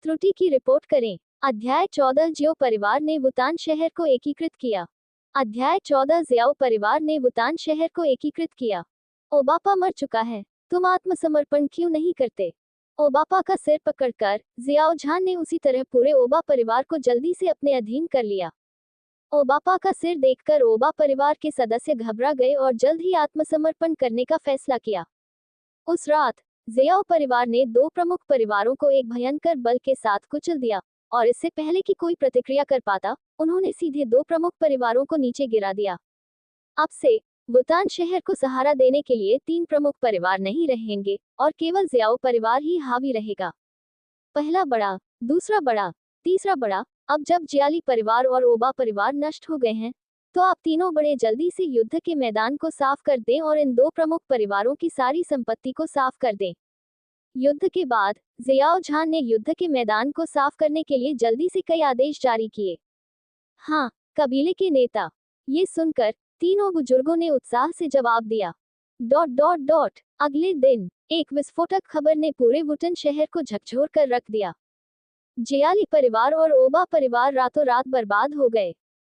त्रुटि की रिपोर्ट करें। अध्याय 14 जियो परिवार ने वुतान शहर को एकीकृत किया। अध्याय 14 जियाओ परिवार ने वुतान शहर को एकीकृत किया। ओबापा मर चुका है, तुम आत्मसमर्पण क्यों नहीं करते? ओबापा का सिर पकड़कर जियाओ झान ने उसी तरह पूरे ओबा परिवार को जल्दी से अपने अधीन कर लिया। ओबापा का सिर देखकर ओबा परिवार के सदस्य घबरा गए और जल्द ही आत्मसमर्पण करने का फैसला किया। उस रात जियाओ परिवार ने दो प्रमुख परिवारों को एक भयंकर बल के साथ कुचल दिया और इससे पहले कि कोई प्रतिक्रिया कर पाता, उन्होंने सीधे दो प्रमुख परिवारों को नीचे गिरा दिया। अब से वुतान शहर को सहारा देने के लिए तीन प्रमुख परिवार नहीं रहेंगे और केवल जियाओ परिवार ही हावी रहेगा। पहला बड़ा, दूसरा बड़ा, तीसरा बड़ा। अब जब जियाली परिवार और ओबा परिवार नष्ट हो गए हैं, तो आप तीनों बड़े जल्दी से युद्ध के मैदान को साफ कर दें और इन दो प्रमुख परिवारों की सारी संपत्ति को साफ कर दें। युद्ध के बाद जियाओ झान ने युद्ध के मैदान को साफ करने के लिए जल्दी से कई आदेश जारी किए। हाँ, कबीले के नेता। ये सुनकर तीनों बुजुर्गों ने उत्साह से जवाब दिया। ... अगले दिन एक विस्फोटक खबर ने पूरे वुटन शहर को झकझोर कर रख दिया। जियाली परिवार और ओबा परिवार रातों रात बर्बाद हो गए।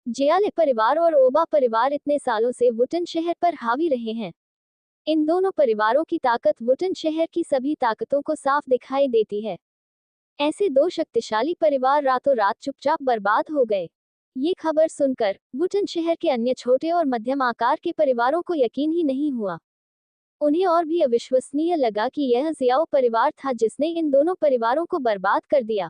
जियाली परिवार और ओबा परिवार इतने सालों से वुटन शहर पर हावी रहे हैं। इन दोनों परिवारों की ताकत वुटन शहर की सभी ताकतों को साफ दिखाई देती है। ऐसे दो शक्तिशाली परिवार रातों रात चुपचाप बर्बाद हो गए। ये खबर सुनकर वुटन शहर के अन्य छोटे और मध्यम आकार के परिवारों को यकीन ही नहीं हुआ। उन्हें और भी अविश्वसनीय लगा कि यह जियाओ परिवार था जिसने इन दोनों परिवारों को बर्बाद कर दिया।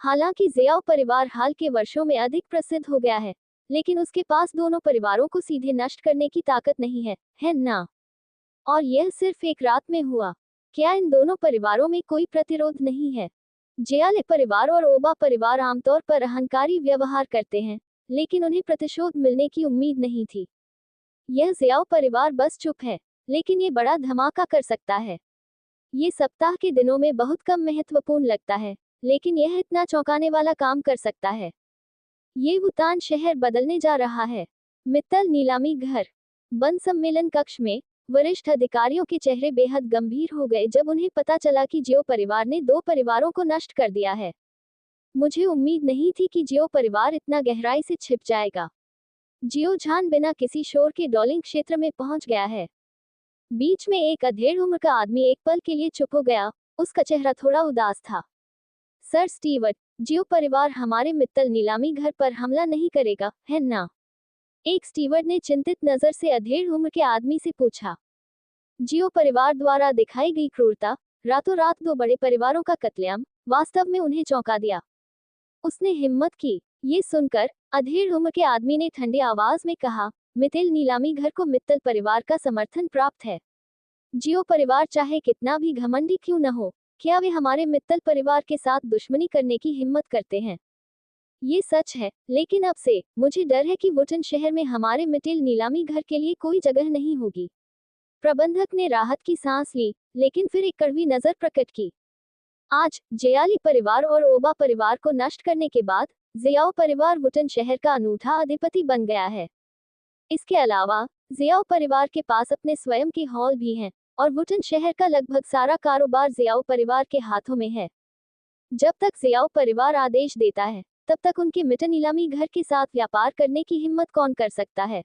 हालांकि जियाओ परिवार हाल के वर्षों में अधिक प्रसिद्ध हो गया है, लेकिन उसके पास दोनों परिवारों को सीधे नष्ट करने की ताकत नहीं है ना? और यह सिर्फ एक रात में हुआ। क्या इन दोनों परिवारों में कोई प्रतिरोध नहीं है? जियाले परिवार और ओबा परिवार आमतौर पर अहंकारी व्यवहार करते हैं, लेकिन उन्हें प्रतिशोध मिलने की उम्मीद नहीं थी। यह जियाओ परिवार बस चुप है, लेकिन ये बड़ा धमाका कर सकता है। ये सप्ताह के दिनों में बहुत कम महत्वपूर्ण लगता है, लेकिन यह इतना चौंकाने वाला काम कर सकता है। ये वुतान शहर बदलने जा रहा है। मित्तल नीलामी घर। वन सम्मेलन कक्ष में वरिष्ठ अधिकारियों के चेहरे बेहद गंभीर हो गए जब उन्हें पता चला कि जियो परिवार ने दो परिवारों को नष्ट कर दिया है। मुझे उम्मीद नहीं थी कि जियो परिवार इतना गहराई से छिप जाएगा। जियो झान बिना किसी शोर के डॉलिंग क्षेत्र में पहुंच गया है। बीच में एक अधेड़ उम्र का आदमी एक पल के लिए चुप हो गया, उसका चेहरा थोड़ा उदास था। सर स्टीवर्ट, जियो परिवार हमारे मित्तल नीलामी घर पर हमला नहीं करेगा, है ना? एक स्टीवर्ड ने चिंतित नजर से अधेड़ उम्र के आदमी से पूछा। जियो परिवार द्वारा दिखाई गई क्रूरता, रातों रात दो बड़े परिवारों का कत्लेआम, वास्तव में उन्हें चौंका दिया। उसने हिम्मत की। ये सुनकर अधेड़ उम्र के आदमी ने ठंडी आवाज में कहा, मित्तल नीलामी घर को मित्तल परिवार का समर्थन प्राप्त है। जियो परिवार चाहे कितना भी घमंडी क्यों न हो, क्या वे हमारे मित्तल परिवार के साथ दुश्मनी करने की हिम्मत करते हैं? ये सच है, लेकिन अब से मुझे डर है कि वुटन शहर में हमारे मित्तल नीलामी घर के लिए कोई जगह नहीं होगी। प्रबंधक ने राहत की सांस ली, लेकिन फिर एक कड़वी नजर प्रकट की। आज जियाली परिवार और ओबा परिवार को नष्ट करने के बाद जियाओ परिवार वुटन शहर का अनूठा अधिपति बन गया है। इसके अलावा जियाओ परिवार के पास अपने स्वयं के हॉल भी हैं, और वुटन शहर का लगभग सारा कारोबार जियाओ परिवार के हाथों में है। जब तक जियाओ परिवार आदेश देता है, तब तक उनके मित्तल नीलामी घर के साथ व्यापार करने की हिम्मत कौन कर सकता है?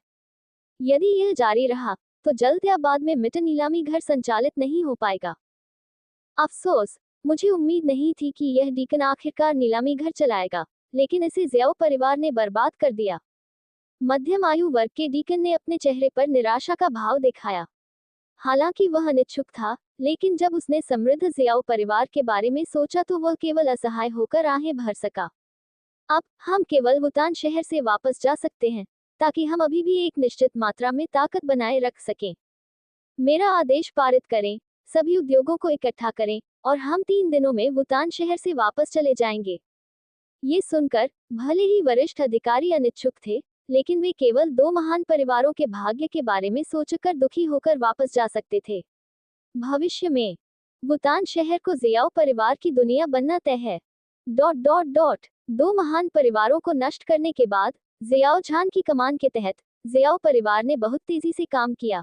यदि यह जारी रहा, तो जल्द या बाद में मित्तल नीलामी घर संचालित नहीं हो पाएगा। अफसोस, मुझे उम्मीद नहीं थी कि यह डीकन आखिरकार नीलामी घर चलाएगा, लेकिन इसे जियाओ परिवार ने बर्बाद कर दिया। मध्यम आयु वर्ग के डीकन ने अपने चेहरे पर निराशा का भाव दिखाया। हालांकि वह अनिच्छुक था, लेकिन जब उसने समृद्ध जियाओ परिवार के बारे में सोचा तो वह केवल असहाय होकर आहें भर सका। अब हम केवल वुतान शहर से वापस जा सकते हैं, ताकि हम अभी भी एक निश्चित मात्रा में ताकत बनाए रख सकें। मेरा आदेश पारित करें, सभी उद्योगों को इकट्ठा करें, और हम 3 दिनों में वुतान शहर से वापस चले जाएंगे। ये सुनकर भले ही वरिष्ठ अधिकारी अनिच्छुक थे, लेकिन वे केवल 2 महान परिवारों के भाग्य के बारे में सोचकर दुखी होकर वापस जा सकते थे। भविष्य में वुतान शहर को जियाओ परिवार की दुनिया बनना तय है। ... 2 महान परिवारों को नष्ट करने के बाद जियाओ झान की कमान के तहत जियाओ परिवार ने बहुत तेजी से काम किया।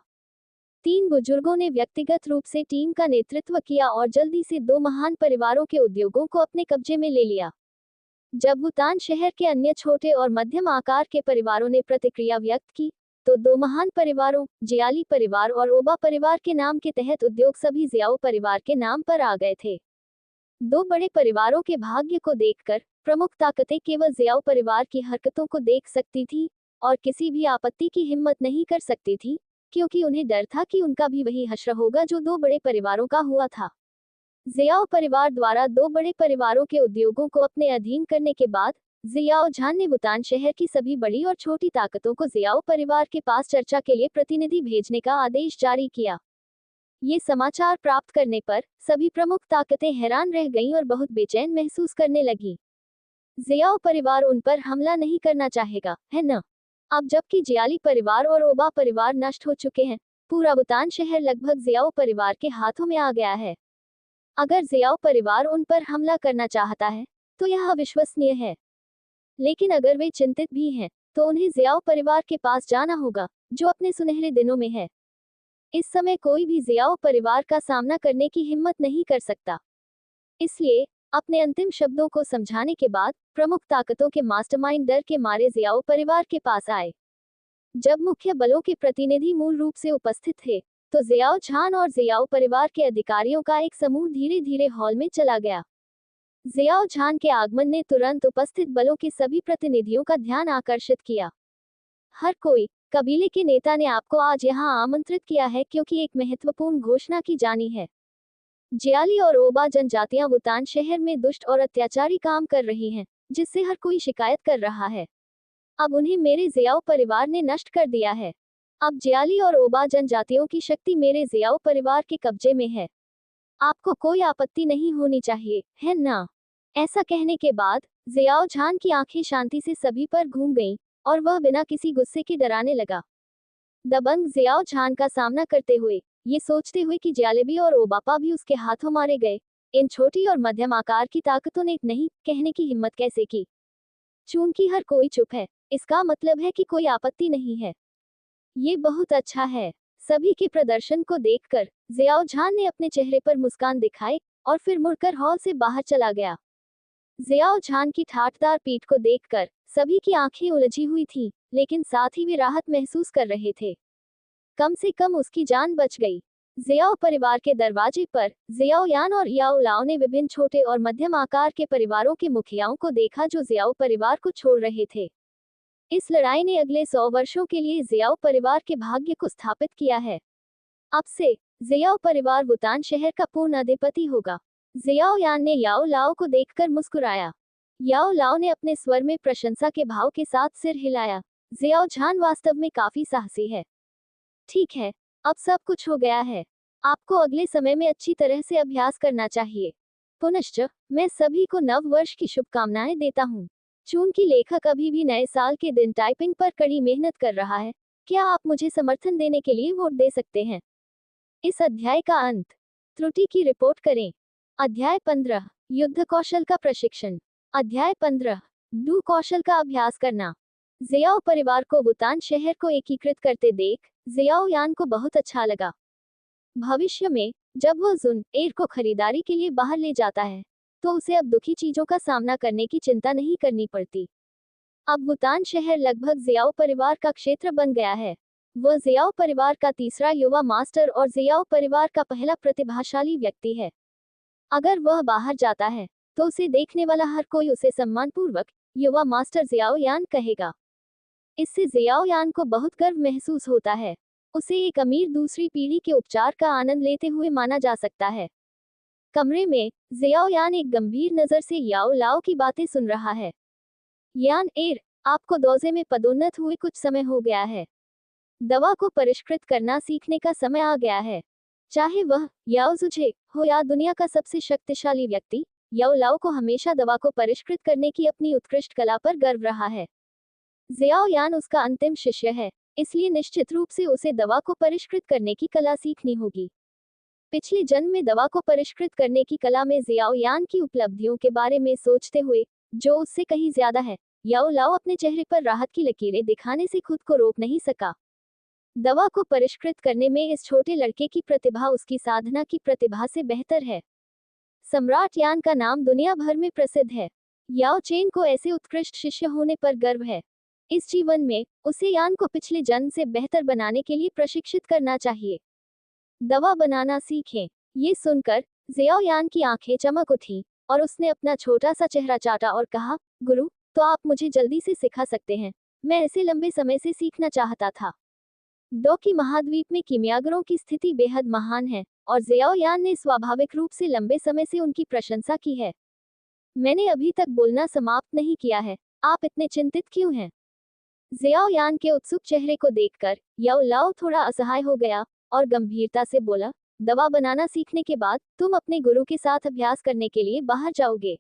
तीन बुजुर्गों ने व्यक्तिगत रूप से टीम का नेतृत्व किया और जल्दी से दो महान परिवारों के उद्योगों को अपने कब्जे में ले लिया। जब भूटान शहर के अन्य छोटे और मध्यम आकार के परिवारों ने प्रतिक्रिया व्यक्त की, तो दो महान परिवारों, जियाली परिवार और ओबा परिवार के नाम के तहत उद्योग सभी जियाओ परिवार के नाम पर आ गए थे। दो बड़े परिवारों के भाग्य को देखकर प्रमुख ताकतें केवल जियाओ परिवार की हरकतों को देख सकती थी और किसी भी आपत्ति की हिम्मत नहीं कर सकती थी, क्योंकि उन्हें डर था कि उनका भी वही हश्र होगा जो दो बड़े परिवारों का हुआ था। जियाओ परिवार द्वारा दो बड़े परिवारों के उद्योगों को अपने अधीन करने के बाद जियाओ झान ने भूटान शहर की सभी बड़ी और छोटी ताकतों को जियाओ परिवार के पास चर्चा के लिए प्रतिनिधि भेजने का आदेश जारी किया। ये समाचार प्राप्त करने पर सभी प्रमुख ताकतें हैरान रह गईं और बहुत बेचैन महसूस करने लगीं। जियाओ परिवार उन पर हमला नहीं करना चाहेगा, है न? अब जबकि जियाली परिवार और ओबा परिवार नष्ट हो चुके हैं, पूरा भूटान शहर लगभग जियाओ परिवार के हाथों में आ गया है। अगर जियाओ परिवार उन पर हमला करना चाहता है, तो यह अविश्वसनीय है। लेकिन अगर वे चिंतित भी हैं, तो उन्हें जियाओ परिवार के पास जाना होगा, जो अपने सुनहरे दिनों में है। इस समय कोई भी जियाओ परिवार का सामना करने की हिम्मत नहीं कर सकता। इसलिए अपने अंतिम शब्दों को समझाने के बाद प्रमुख ताकतों के मास्टरमाइंड डर के मारे जियाओ परिवार के पास आए। जब मुख्य बलों के प्रतिनिधि मूल रूप से उपस्थित थे, तो जियाओ झान और जियाओ परिवार के अधिकारियों का एक समूह धीरे धीरे हॉल में चला गया। जियाओ झान के आगमन ने तुरंत उपस्थित बलों के सभी प्रतिनिधियों का ध्यान आकर्षित किया। हर कोई, कबीले के नेता ने आपको आज यहाँ आमंत्रित किया है क्योंकि एक महत्वपूर्ण घोषणा की जानी है। जियाली और ओबा जनजातियां भूटान शहर में दुष्ट और अत्याचारी काम कर रही हैं, जिससे हर कोई शिकायत कर रहा है। अब उन्हें मेरे जियाओ परिवार ने नष्ट कर दिया है। अब जियाली और ओबा जनजातियों की शक्ति मेरे जियाओ परिवार के कब्जे में है। आपको कोई आपत्ति नहीं होनी चाहिए, है ना? ऐसा कहने के बाद जियाओ झान की आंखें शांति से सभी पर घूम गईं और वह बिना किसी गुस्से के डराने लगा। दबंग जियाओ झान का सामना करते हुए, ये सोचते हुए कि जियालेबी और ओबापा भी उसके हाथों मारे गए, इन छोटी और मध्यम आकार की ताकतों ने नहीं कहने की हिम्मत कैसे की? चूंकि हर कोई चुप है, इसका मतलब है कि कोई आपत्ति नहीं है। ये बहुत अच्छा है। सभी के प्रदर्शन को देखकर जियाओ झान ने अपने चेहरे पर मुस्कान दिखाई और फिर मुड़कर हॉल से बाहर चला गया। जियाओ झान की ठाठदार पीठ को देखकर सभी की आंखें उलझी हुई थीं, लेकिन साथ ही वे राहत महसूस कर रहे थे। कम से कम उसकी जान बच गई। जियाओ परिवार के दरवाजे पर जियाओ यान और याओ लाओ ने विभिन्न छोटे और मध्यम आकार के परिवारों के मुखियाओं को देखा जो जियाओ परिवार को छोड़ रहे थे। इस लड़ाई ने अगले 100 वर्षों के लिए जियाओ परिवार के भाग्य को स्थापित किया है। अब से जियाओ परिवार भूटान शहर का पूर्ण अधिपति होगा। जियाओ यान ने याओ लाओ को देखकर मुस्कुराया। याओ लाओ ने अपने स्वर में प्रशंसा के भाव के साथ सिर हिलाया। जियाओ झान वास्तव में काफी साहसी है। ठीक है, अब सब कुछ हो गया है। आपको अगले समय में अच्छी तरह से अभ्यास करना चाहिए। पुनश्च मैं सभी को नव वर्ष की शुभकामनाएं देता हूँ। चूंकि लेखक अभी भी नए साल के दिन टाइपिंग पर कड़ी मेहनत कर रहा है, क्या आप मुझे समर्थन देने के लिए वोट दे सकते हैं? इस अध्याय का अंत। त्रुटि की रिपोर्ट करें। अध्याय 15, युद्ध कौशल का प्रशिक्षण। अध्याय 15, डू कौशल का अभ्यास करना। जियाओ परिवार को भूटान शहर को एकीकृत करते देख जियाओ यान को बहुत अच्छा लगा। भविष्य में जब वह जुन एर को खरीदारी के लिए बाहर ले जाता है, तो उसे अब दुखी चीजों का सामना करने की चिंता नहीं करनी पड़ती। अब भूटान शहर लगभग जियाओ परिवार का क्षेत्र बन गया है। वह जियाओ परिवार का तीसरा युवा मास्टर और जियाओ परिवार का पहला प्रतिभाशाली व्यक्ति है। अगर वह बाहर जाता है, तो उसे देखने वाला हर कोई उसे सम्मानपूर्वक युवा मास्टर जियाओ यान कहेगा। इससे जियाओ यान को बहुत गर्व महसूस होता है। उसे एक अमीर दूसरी पीढ़ी के उपचार का आनंद लेते हुए माना जा सकता है। कमरे में जियाओ यान एक गंभीर नजर से याओ लाओ की बातें सुन रहा है। यान एर, आपको दौजे में पदोन्नत हुए कुछ समय हो गया है। दवा को परिष्कृत करना सीखने का समय आ गया है। चाहे वह याओ जुझे हो या दुनिया का सबसे शक्तिशाली व्यक्ति, याओ लाओ को हमेशा दवा को परिष्कृत करने की अपनी उत्कृष्ट कला पर गर्व रहा है। जियाओ यान उसका अंतिम शिष्य है, इसलिए निश्चित रूप से उसे दवा को परिष्कृत करने की कला सीखनी होगी। पिछले जन्म में दवा को परिष्कृत करने की कला में जियाओ यान की उपलब्धियों के बारे में सोचते हुए, जो उससे कहीं ज्यादा है, याओ लाओ अपने चेहरे पर राहत की लकीरें दिखाने से खुद को रोक नहीं सका। दवा को परिष्कृत करने में इस छोटे लड़के की प्रतिभा उसकी साधना की प्रतिभा से बेहतर है। सम्राट यान का नाम दुनिया भर में प्रसिद्ध है। याओ चेन को ऐसे उत्कृष्ट शिष्य होने पर गर्व है। इस जीवन में उसे यान को पिछले जन्म से बेहतर बनाने के लिए प्रशिक्षित करना चाहिए। दवा बनाना सीखें। ये सुनकर जियाओ यान की आंखें चमक उठी और उसने अपना छोटा सा चेहरा चाटा और कहा, गुरु, तो आप मुझे जल्दी से सिखा सकते हैं। मैं इसे लंबे समय से सीखना चाहता था। डोकी महाद्वीप में कीमियागरों की स्थिति बेहद महान है और जियाओ यान ने स्वाभाविक रूप से लंबे समय से उनकी प्रशंसा की है। मैंने अभी तक बोलना समाप्त नहीं किया है, आप इतने चिंतित क्यों हैं? जियाओ यान के उत्सुक चेहरे को देखकर याओ लाओ थोड़ा असहाय हो गया और गंभीरता से बोला, दवा बनाना सीखने के बाद तुम अपने गुरु के साथ अभ्यास करने के लिए बाहर जाओगे।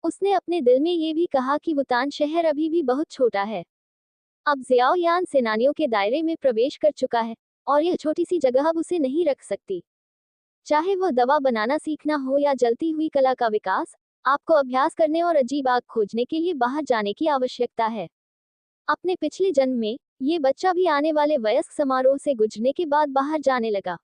उसने अपने दिल में ये भी कहा कि वुतान शहर अभी भी बहुत छोटा है। अब जियाओ यान सेनानियों के दायरे में प्रवेश कर चुका है और यह छोटी सी जगह अब उसे नहीं रख सकती। चाहे वह दवा बनाना सीखना हो या जलती हुई कला का विकास, आपको अभ्यास करने और अजीब आग खोजने के लिए बाहर जाने की आवश्यकता है। अपने पिछले जन्म में ये बच्चा भी आने वाले वयस्क समारोह से गुजरने के बाद बाहर जाने लगा।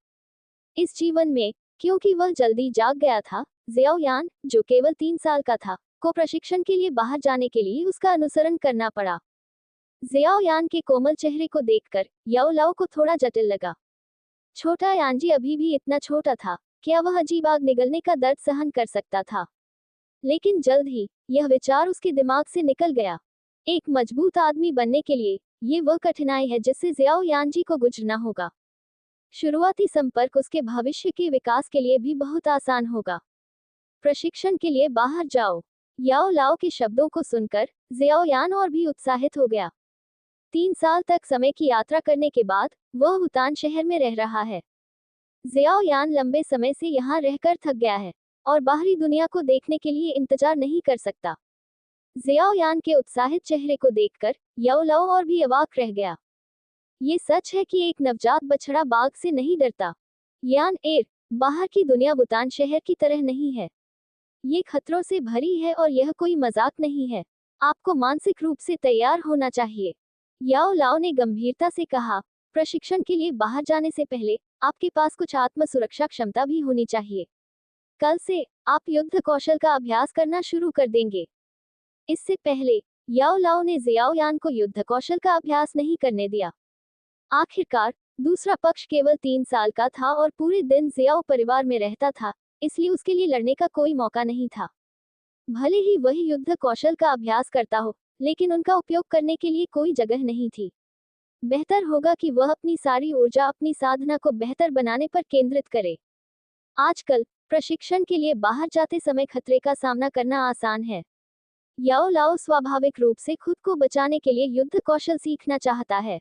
इस जीवन में क्योंकि वह जल्दी जाग गया था, जियाओ यान, जो केवल 3 साल का था, को प्रशिक्षण के लिए बाहर जाने के लिए उसका अनुसरण करना पड़ा। जियाओ यान के कोमल चेहरे को देखकर याओ लाओ को थोड़ा जटिल लगा। छोटा यानजी अभी भी इतना छोटा था, क्या वह अजीब आग निगलने का दर्द सहन कर सकता था? लेकिन जल्द ही यह विचार उसके दिमाग से निकल गया। एक मजबूत आदमी बनने के लिए ये वह कठिनाई है जिससे जियाओ यानजी को गुजरना होगा। शुरुआती संपर्क उसके भविष्य के विकास के लिए भी बहुत आसान होगा। प्रशिक्षण के लिए बाहर जाओ। याओ लाओ के शब्दों को सुनकर जियाओ यान और भी उत्साहित हो गया। 3 साल तक समय की यात्रा करने के बाद वह वुतान शहर में रह रहा है। जियाओ यान लंबे समय से यहाँ रहकर थक गया है और बाहरी दुनिया को देखने के लिए इंतजार नहीं कर सकता। जियाओ यान के उत्साहित चेहरे को देखकर याओ लाओ और भी अवाक रह गया। ये सच है कि एक नवजात बछड़ा बाघ से नहीं डरता। यान एर, बाहर की दुनिया वुतान शहर की तरह नहीं है। ये खतरों से भरी है और यह कोई मजाक नहीं है। आपको मानसिक रूप से तैयार होना चाहिए। याओ लाओ ने गंभीरता से कहा, प्रशिक्षण के लिए बाहर जाने से पहले आपके पास कुछ आत्म सुरक्षा क्षमता भी होनी चाहिए। कल से आप युद्ध कौशल का अभ्यास करना शुरू कर देंगे। इससे पहले याओ लाओ ने जियाओ यान को युद्ध कौशल का अभ्यास नहीं करने दिया। आखिरकार दूसरा पक्ष केवल 3 साल का था और पूरे दिन जियाओ परिवार में रहता था, इसलिए उसके लिए लड़ने का कोई मौका नहीं था। भले ही वह युद्ध कौशल का अभ्यास करता हो, लेकिन उनका उपयोग करने के लिए कोई जगह नहीं थी। बेहतर होगा कि वह अपनी सारी ऊर्जा अपनी साधना को बेहतर बनाने पर केंद्रित करे। आजकल प्रशिक्षण के लिए बाहर जाते समय खतरे का सामना करना आसान है। याओ लाओ स्वाभाविक रूप से खुद को बचाने के लिए युद्ध कौशल सीखना चाहता है।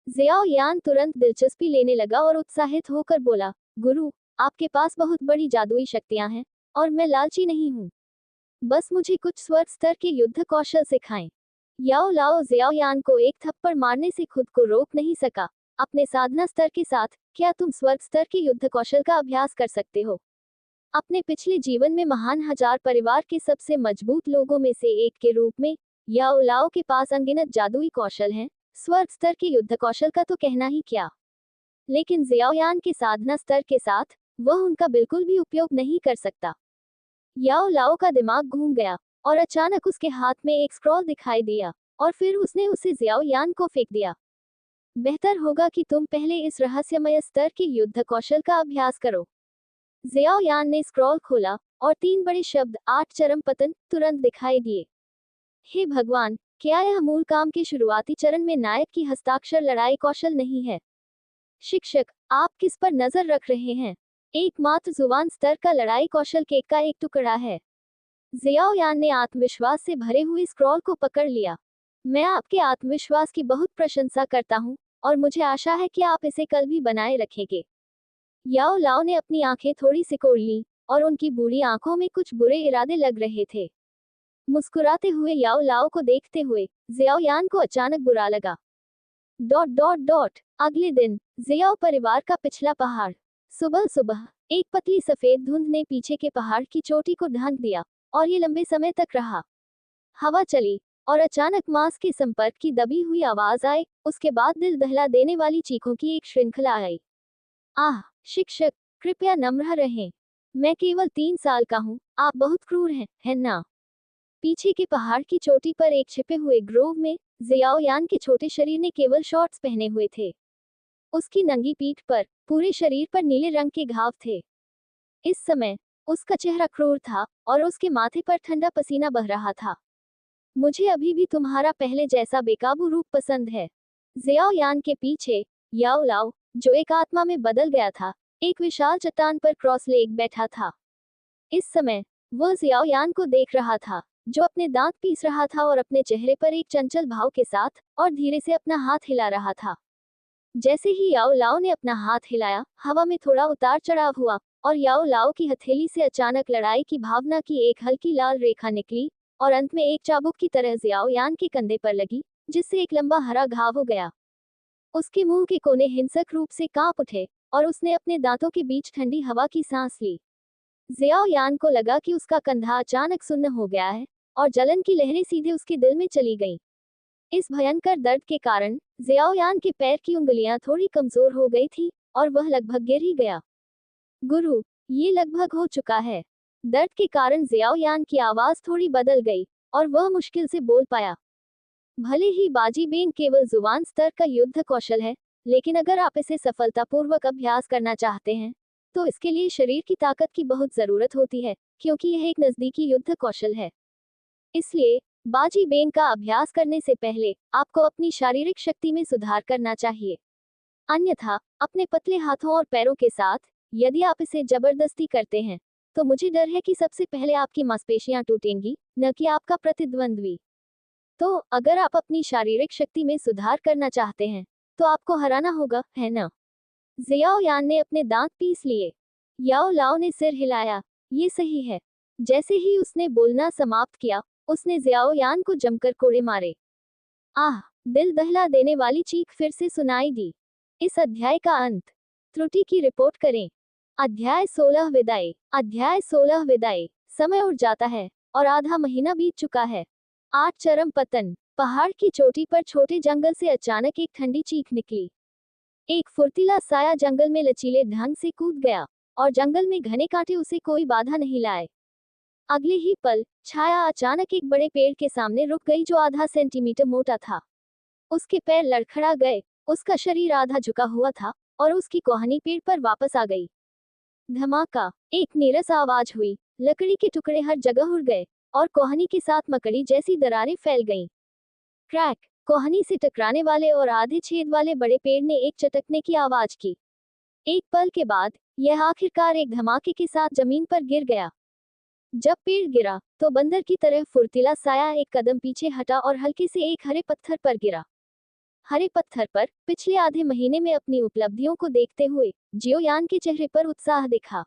जियाओ यान तुरंत दिलचस्पी लेने लगा और उत्साहित होकर बोला, गुरु, आपके पास बहुत बड़ी जादुई शक्तियां हैं और मैं लालची नहीं हूँ। बस मुझे कुछ स्वर्ग स्तर के युद्ध कौशल सिखाएं। याओ लाओ जियाओ यान को एक थप्पड़ मारने से खुद को रोक नहीं सका। अपने साधना स्तर के साथ क्या तुम स्वर्ग स्तर के युद्ध कौशल का अभ्यास कर सकते हो? अपने पिछले जीवन में महान हजार परिवार के सबसे मजबूत लोगों में से एक के रूप में याओ लाओ के पास अनगिनत जादुई कौशल हैं, स्वर्ग स्तर के युद्ध कौशल का तो कहना ही क्या। लेकिन जियाओ यान के साधना स्तर के साथ वह उनका बिल्कुल भी उपयोग नहीं कर सकता। याओ लाओ का दिमाग घूम गया और अचानक उसके हाथ में एक स्क्रॉल दिखाई दिया और फिर उसने उसे जियाओ यान को फेंक दिया। बेहतर होगा कि तुम पहले इस रहस्यमय स्तर के युद्ध कौशल का अभ्यास करो। जियाओ यान ने स्क्रॉल खोला और 3 बड़े शब्द 8 चरम पतन तुरंत दिखाई दिए। हे भगवान, क्या यह मूल काम के शुरुआती चरण में नायक की हस्ताक्षर लड़ाई कौशल नहीं है? शिक्षक, आप किस पर नजर रख रहे हैं? एकमात्र जुबान स्तर का लड़ाई कौशल केक का एक टुकड़ा है। जियाओ यान ने आत्मविश्वास से भरे हुए स्क्रॉल को पकड़ लिया। मैं आपके आत्मविश्वास की बहुत प्रशंसा करता हूँ और मुझे आशा है कि आप इसे कल भी बनाए रखेंगे। याओ लाओ ने अपनी आंखें थोड़ी सिकोड़ ली और उनकी बूढ़ी आंखों में कुछ बुरे इरादे लग रहे थे। मुस्कुराते हुए याओ लाओ को देखते हुए जियाओ यान को अचानक बुरा लगा। ... अगले दिन जियाओ परिवार का पिछला पहाड़। सुबह सुबह एक पतली सफेद धुंध ने पीछे के पहाड़ की चोटी को ढांक दिया और ये लंबे समय तक रहा। हवा चली और अचानक मांस के संपर्क की दबी हुई आवाज आई। उसके बाद दिल दहला देने वाली चीखों की एक श्रृंखला आई। आह शिक्षक, कृपया नम्र रहें। मैं केवल 3 साल का हूँ, आप बहुत क्रूर हैं, है ना? पीछे के पहाड़ की चोटी पर एक छिपे हुए ग्रोव में जियाओ यान के छोटे शरीर ने केवल शॉर्ट्स पहने हुए थे। उसकी नंगी पीठ पर, पूरे शरीर पर नीले रंग के घाव थे। इस समय उसका चेहरा क्रूर था और उसके माथे पर ठंडा पसीना बह रहा था। मुझे अभी भी तुम्हारा पहले जैसा बेकाबू रूप पसंद है। जियाओ यान के पीछे याओ लाओ, जो एक आत्मा में बदल गया था, एक विशाल चट्टान पर क्रॉस लेग बैठा था। इस समय वह जियाओ यान को देख रहा था, जो अपने दांत पीस रहा था और अपने चेहरे पर एक चंचल भाव के साथ और धीरे से अपना हाथ हिला रहा था। जैसे ही याओ लाओ ने अपना हाथ हिलाया, हवा में थोड़ा उतार चढ़ाव हुआ और याओ लाओ की हथेली से अचानक लड़ाई की भावना की एक हल्की लाल रेखा निकली और अंत में एक चाबुक की तरह जियाओ यान के कंधे पर लगी, जिससे एक लंबा हरा घाव हो गया। उसके मुंह के कोने हिंसक रूप से कांप उठे और उसने अपने दांतों के बीच ठंडी हवा की सांस ली। जियाओ यान को लगा कि उसका कंधा अचानक सुन्न हो गया है और जलन की लहरें सीधे उसके दिल में चली गईं। इस भयंकर दर्द के कारण जियाओ यान के पैर की उंगलियां थोड़ी कमजोर हो गई थी और वह लगभग गिर ही गया। गुरु, ये लगभग हो चुका है। दर्द के कारण जियाओ यान की आवाज थोड़ी बदल गई और वह मुश्किल से बोल पाया। भले ही बाजी बेन केवल जुबान स्तर का युद्ध कौशल है, लेकिन अगर आप इसे सफलतापूर्वक अभ्यास करना चाहते हैं, तो इसके लिए शरीर की ताकत की बहुत जरूरत होती है, क्योंकि यह एक नजदीकी युद्ध कौशल है। इसलिए बाजी बेन का अभ्यास करने से पहले आपको अपनी शारीरिक शक्ति में सुधार करना चाहिए। अन्यथा अपने पतले हाथों और पैरों के साथ यदि आप इसे जबरदस्ती करते हैं, तो मुझे डर है कि सबसे पहले आपकी मांसपेशियां टूटेंगी, न कि आपका प्रतिद्वंद्वी। तो अगर आप अपनी शारीरिक शक्ति में सुधार करना चाहते हैं, तो आपको हराना होगा, है ना? जियाओ यान ने अपने दांत पीस लिए। याओ लाओ ने सिर हिलाया। ये सही है। जैसे ही उसने बोलना समाप्त किया, उसने जियाओ यान को जमकर कोड़े मारे। आह, दिल दहला देने वाली चीख फिर से सुनाई दी। इस अध्याय का अंत। त्रुटि की रिपोर्ट करें। अध्याय 16 विदाई। अध्याय 16 विदाई। समय उड़ जाता है और आधा महीना बीत चुका है। 8 चरम पतन। पहाड़ की चोटी पर छोटे जंगल से अचानक एक ठंडी चीख निकली। एक फुर्तीला साया जंगल में लचीले ढंग से कूद गया और जंगल में घने कांटे उसे कोई बाधा नहीं लाए। अगले ही पल छाया अचानक एक बड़े पेड़ के सामने रुक गई, जो आधा सेंटीमीटर मोटा था। उसके पैर लड़खड़ा गए, उसका शरीर आधा झुका हुआ था और उसकी कोहनी पेड़ पर वापस आ गई। धमाका, एक नीरस आवाज हुई, लकड़ी के टुकड़े हर जगह उड़ गए और कोहनी के साथ मकड़ी जैसी दरारें फैल गईं। क्रैक, कोहनी से टकराने वाले और आधे छेद वाले बड़े पेड़ ने एक चटकने की आवाज की। एक पल के बाद यह आखिरकार एक धमाके के साथ जमीन पर गिर गया। जब पेड़ गिरा, तो बंदर की तरह फुर्तीला साया एक कदम पीछे हटा और हल्के से एक हरे पत्थर पर गिरा। हरे पत्थर पर पिछले आधे महीने में अपनी उपलब्धियों को देखते हुए जियो यान के चेहरे पर उत्साह दिखा।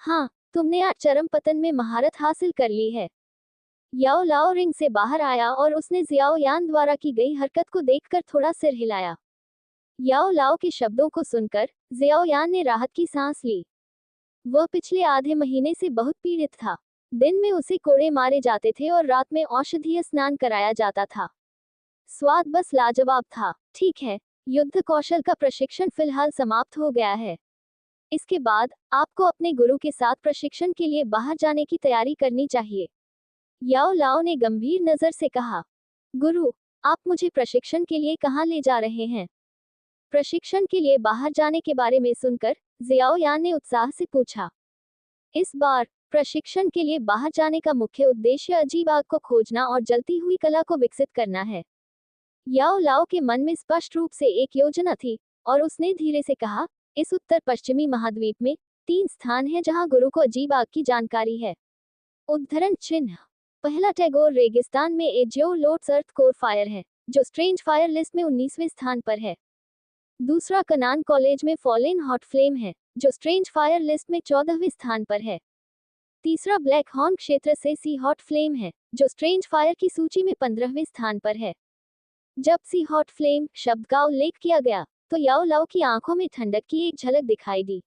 हाँ, तुमने आज चरम पतन में महारत हासिल कर ली है। याओ लाओ रिंग से बाहर आया और उसने जियाओ यान द्वारा की गई हरकत को देखकर थोड़ा सिर हिलाया। याओ लाओ के शब्दों को सुनकर जियाओ यान ने राहत की सांस ली। वह पिछले आधे महीने से बहुत पीड़ित था। दिन में उसे कोड़े मारे जाते थे और रात में औषधीय स्नान कराया जाता था। स्वाद बस लाजवाब था। ठीक है, युद्ध कौशल का प्रशिक्षण फिलहाल समाप्त हो गया है। इसके बाद आपको अपने गुरु के साथ प्रशिक्षण के लिए बाहर जाने की तैयारी करनी चाहिए। याओ लाओ ने गंभीर नजर से कहा। गुरु, आप मुझे प्रशिक्षण के लिए कहाँ ले जा रहे हैं? प्रशिक्षण के लिए बाहर जाने के बारे में सुनकर जियाओ यान ने उत्साह से पूछा। इस बार प्रशिक्षण के लिए बाहर जाने का मुख्य उद्देश्य अजीब आग को खोजना और जलती हुई कला को विकसित करना है। याओ लाओ के मन में स्पष्ट रूप से एक योजना थी और उसने धीरे से कहा, इस उत्तर पश्चिमी महाद्वीप में 3 स्थान हैं जहां गुरु को अजीब आग की जानकारी है। उद्धरण चिन्ह। पहला टैगोर रेगिस्तान में एजियो लोट्स अर्थ कोर फायर है, जो स्ट्रेंज फायर लिस्ट में 19वें स्थान पर है। दूसरा कनान कॉलेज में फॉलेन हॉट फ्लेम है, जो स्ट्रेंज फायर लिस्ट में 14वें स्थान पर है। तीसरा ब्लैक हॉर्न क्षेत्र से सी हॉट फ्लेम है, जो स्ट्रेंज फायर की सूची में 15वें स्थान पर है। जब सी हॉट फ्लेम शब्द का उल्लेख किया गया, तो याओ लाओ की आंखों में ठंडक की एक झलक दिखाई दी।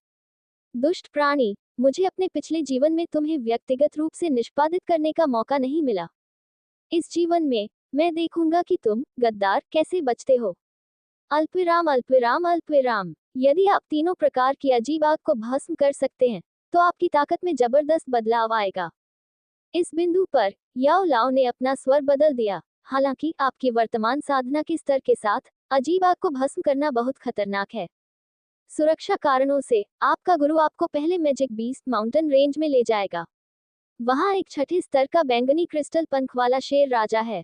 दुष्ट प्राणी, मुझे अपने पिछले जीवन में तुम्हें व्यक्तिगत रूप से निष्पादित करने का मौका नहीं मिला। इस जीवन में मैं देखूंगा कि तुम, गद्दार, कैसे बचते हो। अल्पविराम अल्पविराम अल्पविराम। यदि आप तीनों प्रकार की अजीब आग को भस्म कर सकते हैं, तो आपकी ताकत में जबरदस्त बदलाव आएगा। इस बिंदु पर याओ लाओ ने अपना स्वर बदल दिया। हालांकि आपकी वर्तमान साधना के स्तर के साथ अजीब आग को भस्म करना बहुत खतरनाक है। सुरक्षा कारणों से आपका गुरु आपको पहले मैजिक बीस्ट माउंटेन रेंज में ले जाएगा। वहां एक छठे स्तर का बैंगनी क्रिस्टल पंख वाला शेर राजा है।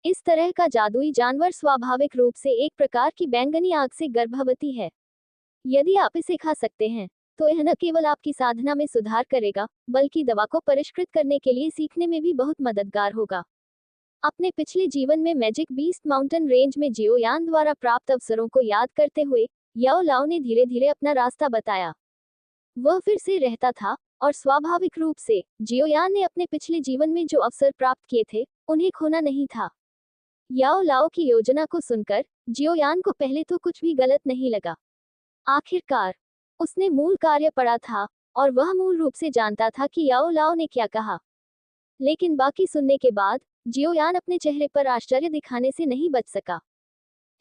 इस तरह का जादुई जानवर स्वाभाविक रूप से एक प्रकार की बैंगनी आग से गर्भवती है। यदि आप इसे खा सकते हैं, तो यह न केवल आपकी साधना में सुधार करेगा, बल्कि दवा को परिष्कृत करने के लिए सीखने में भी बहुत मददगार होगा। अपने पिछले जीवन में मैजिक बीस्ट माउंटेन रेंज में जियोयान द्वारा प्राप्त अवसरों को याद करते हुए याओ लाओ ने धीरे धीरे अपना रास्ता बताया। वह फिर से रहता था, और स्वाभाविक रूप से जियोयान ने अपने पिछले जीवन में जो अवसर प्राप्त किए थे, उन्हें खोना नहीं था। याओ लाओ की योजना को सुनकर जियोयान को पहले तो कुछ भी गलत नहीं लगा। आखिरकार उसने मूल कार्य पढ़ा था, और वह मूल रूप से जानता था कि याओ लाओ ने क्या कहा। लेकिन बाकी सुनने के बाद जियोयान अपने चेहरे पर आश्चर्य दिखाने से नहीं बच सका।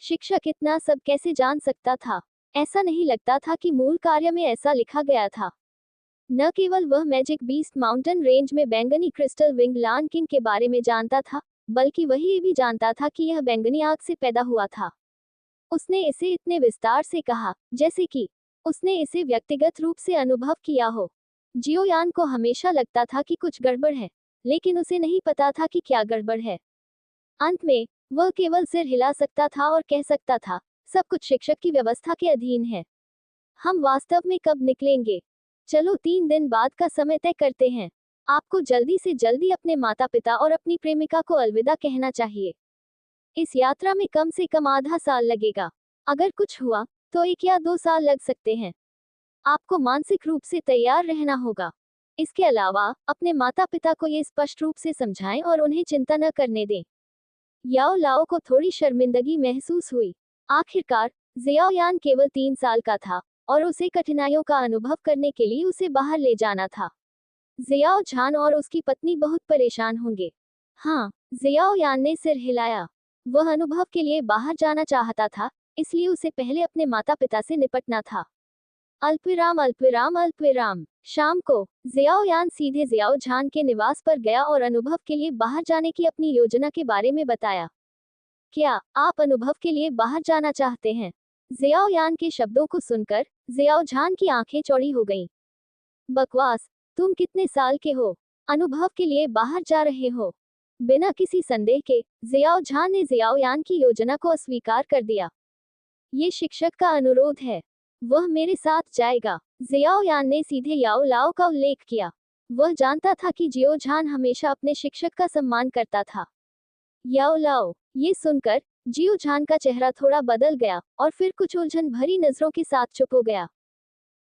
शिक्षक इतना सब कैसे जान सकता था? ऐसा नहीं लगता था कि मूल कार्य में ऐसा लिखा गया था। न केवल वह मैजिक बीस्ट माउंटेन रेंज में बैंगनी क्रिस्टल विंग लान किंग के बारे में जानता था, बल्कि वह ये भी जानता था कि यह बैंगनी आग से पैदा हुआ था। उसने इसे इतने विस्तार से कहा, जैसे कि उसने इसे व्यक्तिगत रूप से अनुभव किया हो। जियोयान को हमेशा लगता था कि कुछ गड़बड़ है, लेकिन उसे नहीं पता था कि क्या गड़बड़ है। अंत में वह केवल सिर हिला सकता था और कह सकता था, सब कुछ शिक्षक की व्यवस्था के अधीन है। हम वास्तव में कब निकलेंगे? चलो 3 दिन बाद का समय तय करते हैं। आपको जल्दी से जल्दी अपने माता पिता और अपनी प्रेमिका को अलविदा कहना चाहिए। इस यात्रा में कम से कम आधा साल लगेगा। अगर कुछ हुआ तो 1 या 2 साल लग सकते हैं। आपको मानसिक रूप से तैयार रहना होगा। इसके अलावा अपने माता पिता को ये स्पष्ट रूप से समझाएं और उन्हें चिंता न करने दें। याओ लाओ को थोड़ी शर्मिंदगी महसूस हुई। आखिरकार जियाओयान केवल 3 साल का था, और उसे कठिनाइयों का अनुभव करने के लिए उसे बाहर ले जाना था। जियाओ झान और उसकी पत्नी बहुत परेशान होंगे। हाँ, जियाओयान ने सिर हिलाया। वह अनुभव के लिए बाहर जाना चाहता था, इसलिए उसे पहले अपने माता पिता से निपटना था। अल्पविराम अल्पविराम अल्पविराम। शाम को जियाओयान सीधे जियाओ झान के निवास पर गया और अनुभव के लिए बाहर जाने की अपनी योजना के बारे में बताया। क्या आप अनुभव के लिए बाहर जाना चाहते हैं? जियाओयान के शब्दों को सुनकर जियाओ झान की आंखें चौड़ी हो गईं। बकवास, तुम कितने साल के हो? अनुभव के लिए बाहर जा रहे हो? बिना किसी संदेह के जियाओ झान ने जियाओयान की योजना को अस्वीकार कर दिया। ये शिक्षक का अनुरोध है, वह मेरे साथ जाएगा। जियाओयान ने सीधे याओ लाओ का उल्लेख किया। वह जानता था कि जियो झान हमेशा अपने शिक्षक का सम्मान करता था। याओ लाओ। ये सुनकर जियो झान का चेहरा थोड़ा बदल गया, और फिर कुछ उलझन भरी नजरों के साथ चुप हो गया।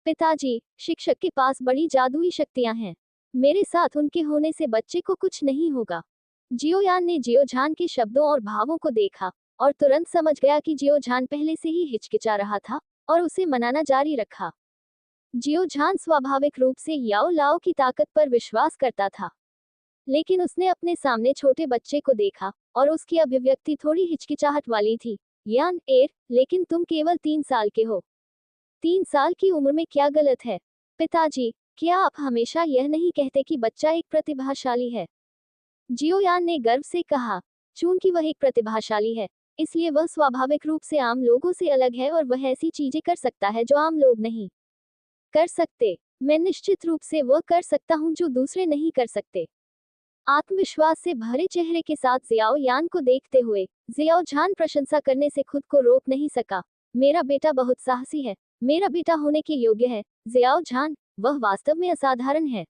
पिताजी, शिक्षक के पास बड़ी जादुई शक्तियां हैं। मेरे साथ उनके होने से बच्चे को कुछ नहीं होगा। जियोयान ने जियो झान के शब्दों और भावों को देखा, और तुरंत समझ गया कि जियो झान पहले से ही हिचकिचा रहा था, और उसे मनाना जारी रखा। जियो झान स्वाभाविक रूप से याओ लाओ की ताकत पर विश्वास करता था, लेकिन उसने अपने सामने छोटे बच्चे को देखा, और उसकी अभिव्यक्ति थोड़ी हिचकिचाहट वाली थी। यान लेकिन तुम केवल 3 साल के हो। 3 साल की उम्र में क्या गलत है? पिताजी, क्या आप हमेशा यह नहीं कहते कि बच्चा एक प्रतिभाशाली है? जियोयान ने गर्व से कहा। चूंकि वह एक प्रतिभाशाली है, इसलिए वह स्वाभाविक रूप से आम लोगों से अलग है, और वह ऐसी चीजें कर सकता है जो आम लोग नहीं कर सकते। मैं निश्चित रूप से वह कर सकता हूं जो दूसरे नहीं कर सकते। आत्मविश्वास से भरे चेहरे के साथ जियाओ यान को देखते हुए जियाओ झान प्रशंसा करने से खुद को रोक नहीं सका। मेरा बेटा बहुत साहसी है। मेरा बेटा होने के योग्य है। जियाओ झान, वह वास्तव में असाधारण है।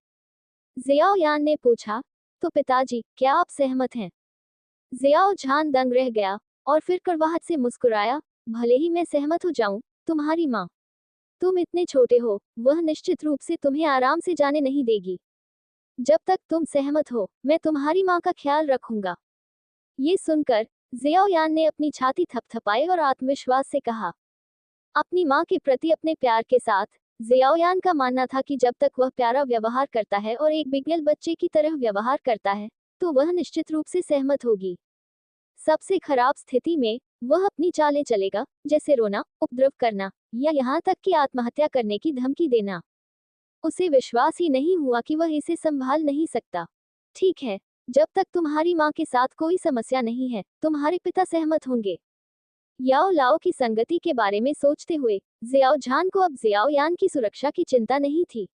जियाओ यान ने पूछा, तो पिताजी, क्या आप सहमत हैं? जियाओ झान दंग रह गया, और फिर कड़वाहट से मुस्कुराया। भले ही मैं सहमत हो जाऊं, तुम्हारी माँ, तुम इतने छोटे हो, वह निश्चित रूप से तुम्हें आराम से जाने नहीं देगी। जब तक तुम सहमत हो, मैं तुम्हारी माँ का ख्याल रखूंगा। ये सुनकर जियाओयान ने अपनी छाती थपथपाई और आत्मविश्वास से कहा। अपनी माँ के प्रति अपने प्यार के साथ जियाओयान का मानना था कि जब तक वह प्यारा व्यवहार करता है और एक बिगड़ेल बच्चे की तरह व्यवहार करता है, तो वह निश्चित रूप से सहमत होगी। सबसे खराब स्थिति में वह अपनी चालें चलेगा, जैसे रोना, उपद्रव करना या यहाँ तक कि आत्महत्या करने की धमकी देना। उसे विश्वास ही नहीं हुआ कि वह इसे संभाल नहीं सकता। ठीक है, जब तक तुम्हारी माँ के साथ कोई समस्या नहीं है, तुम्हारे पिता सहमत होंगे। याओ लाओ की संगति के बारे में सोचते हुए जियाओ झान को अब जियाओ यान की सुरक्षा की चिंता नहीं थी।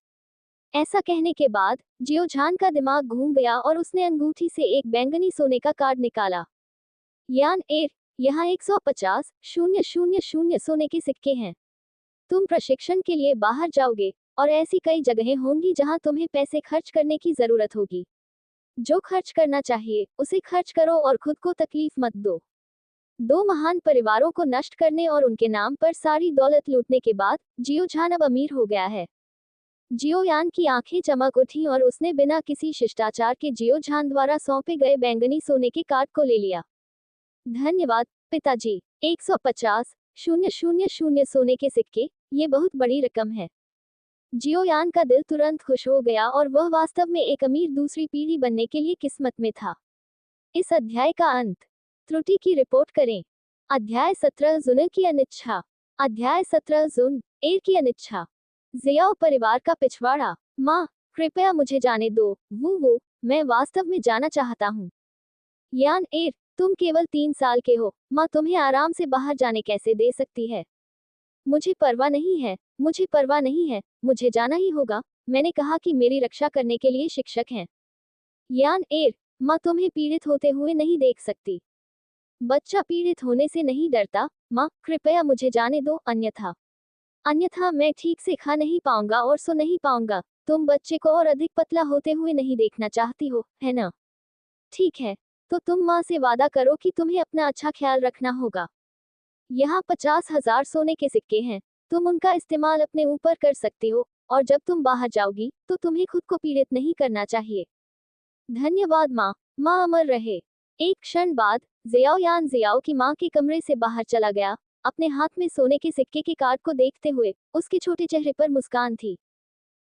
ऐसा कहने के बाद जियो झान का दिमाग घूम गया और उसने अंगूठी से एक बैंगनी सोने का कार्ड निकाला। यान एर, यहाँ 150,000 सोने के सिक्के हैं। तुम प्रशिक्षण के लिए बाहर जाओगे और ऐसी कई जगहें होंगी जहां तुम्हें पैसे खर्च करने की जरूरत होगी। जो खर्च करना चाहिए उसे खर्च करो और खुद को तकलीफ मत दो। दो महान परिवारों को नष्ट करने और उनके नाम पर सारी दौलत लूटने के बाद जियो झान अब अमीर हो गया है। जियो यान की आंखें चमक उठी और उसने बिना किसी शिष्टाचार के जियो झान द्वारा सौंपे गए बैंगनी सोने के कार्ड को ले लिया। धन्यवाद पिताजी। 150,000 सोने के सिक्के, ये बहुत बड़ी रकम है। जियो यान का दिल तुरंत खुश हो गया और वह वास्तव में एक अमीर दूसरी पीढ़ी बनने के लिए किस्मत में था। इस अध्याय का अंत। त्रुटि की रिपोर्ट करें। अध्याय 17 जुन की अनिच्छा। अध्याय 17 जुन एर की अनिच्छा। जियाओ परिवार का पिछवाड़ा। माँ, कृपया मुझे जाने दो, वो मैं वास्तव में जाना चाहता हूँ। यान एर, तुम केवल 3 साल के हो, माँ तुम्हें आराम से बाहर जाने कैसे दे सकती है? मुझे परवाह नहीं है, मुझे परवाह नहीं है, मुझे जाना ही होगा। मैंने कहा कि मेरी रक्षा करने के लिए शिक्षक हैं। यान एर, माँ तुम्हें पीड़ित होते हुए नहीं देख सकती। बच्चा पीड़ित होने से नहीं डरता। माँ, कृपया मुझे जाने दो, अन्यथा मैं ठीक से खा नहीं पाऊंगा और सो नहीं पाऊंगा। तुम बच्चे को और अधिक पतला होते हुए नहीं देखना चाहती हो, है ना? ठीक है, तो तुम माँ से वादा करो कि तुम्हें अपना अच्छा ख्याल रखना होगा। यहाँ 50,000 सोने के सिक्के हैं, तुम उनका इस्तेमाल अपने ऊपर कर सकती हो, और जब तुम बाहर जाओगी तो तुम्हें खुद को पीड़ित नहीं करना चाहिए। धन्यवाद माँ, माँ अमर रहे। एक क्षण बाद जियाओ यान जियाओ की माँ के कमरे से बाहर चला गया, अपने हाथ में सोने के सिक्के के कार्ड को देखते हुए। उसके छोटे चेहरे पर मुस्कान थी।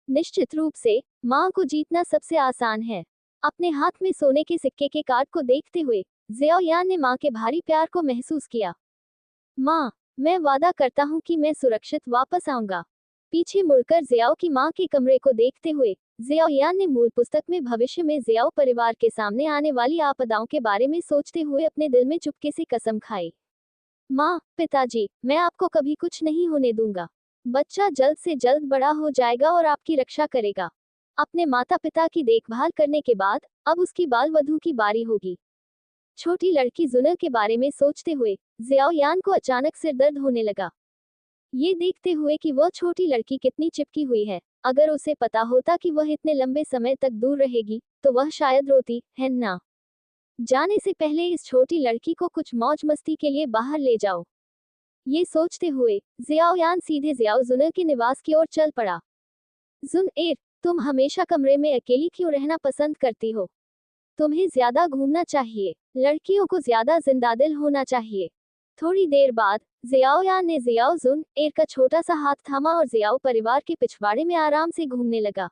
निश्चित रूप से माँ को जीतना सबसे आसान है। अपने हाथ में सोने के सिक्के के कार्ड को देखते हुए जियाओ यान ने माँ के भारी प्यार को महसूस किया। माँ, मैं वादा करता हूँ कि मैं सुरक्षित वापस आऊंगा। पीछे मुड़कर जियाओ की माँ के कमरे को देखते हुए जियाओ यान ने मूल पुस्तक में भविष्य में जियाओ परिवार के सामने आने वाली आपदाओं के बारे में सोचते हुए अपने दिल में चुपके से कसम खाई। माँ, पिताजी, मैं आपको कभी कुछ नहीं होने दूंगा। बच्चा जल्द से जल्द बड़ा हो जाएगा और आपकी रक्षा करेगा। अपने माता पिता की देखभाल करने के बाद अब उसकी बाल वधू की बारी होगी। छोटी लड़की जुनर के बारे में सोचते हुए जियाओ यान को अचानक सिर दर्द होने लगा। ये देखते हुए कि वह छोटी लड़की कितनी चिपकी हुई है, अगर उसे पता होता कि वह इतने लंबे समय तक दूर रहेगी तो वह शायद रोती, है ना? जाने से पहले इस छोटी लड़की को कुछ मौज मस्ती के लिए बाहर ले जाओ। ये सोचते हुए जियाओ यान सीधे जियाओ जुनर के निवास की ओर चल पड़ा। जुन एर, तुम हमेशा कमरे में अकेली क्यों रहना पसंद करती हो? तुम्हें ज्यादा घूमना चाहिए। लड़कियों को ज्यादा जिंदादिल होना चाहिए। थोड़ी देर बाद जियाओ यान ने जियाओ जुन एर का छोटा सा हाथ थामा और जियाओ परिवार के पिछवाड़े में आराम से घूमने लगा।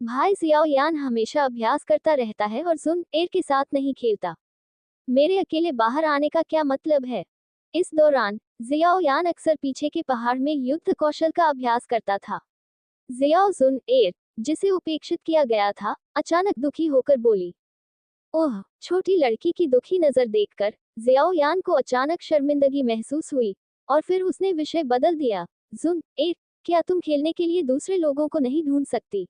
भाई जियाओ यान हमेशा अभ्यास करता रहता है और जुन एर के साथ नहीं खेलता। मेरे अकेले बाहर आने का क्या मतलब है? इस दौरान जियाओ यान अक्सर पीछे के पहाड़ में युद्ध कौशल का अभ्यास करता था। जियाओ जुन एर, जिसे उपेक्षित किया गया था, अचानक दुखी होकर बोली। ओह, छोटी लड़की की दुखी नजर देखकर जियाओ यान को अचानक शर्मिंदगी महसूस हुई और फिर उसने विषय बदल दिया। जुन एर, क्या तुम खेलने के लिए दूसरे लोगों को नहीं ढूंढ सकती?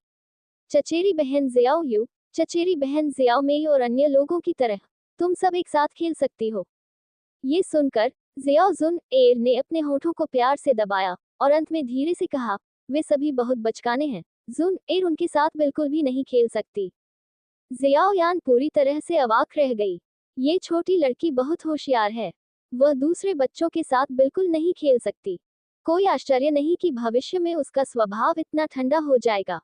चचेरी बहन जियाओ यू, चचेरी बहन जियाओ मेई और अन्य लोगों की तरह तुम सब एक साथ खेल सकती हो। ये सुनकर जियाओ जुन एर ने अपने होठों को प्यार से दबाया और अंत में धीरे से कहा, वे सभी बहुत बचकाने हैं। जुन एर उनके साथ बिल्कुल भी नहीं खेल सकती। जियाओ यान पूरी तरह से अवाक रह गई। ये छोटी लड़की बहुत होशियार है। वह दूसरे बच्चों के साथ बिल्कुल नहीं खेल सकती। कोई आश्चर्य नहीं कि भविष्य में उसका स्वभाव इतना ठंडा हो जाएगा।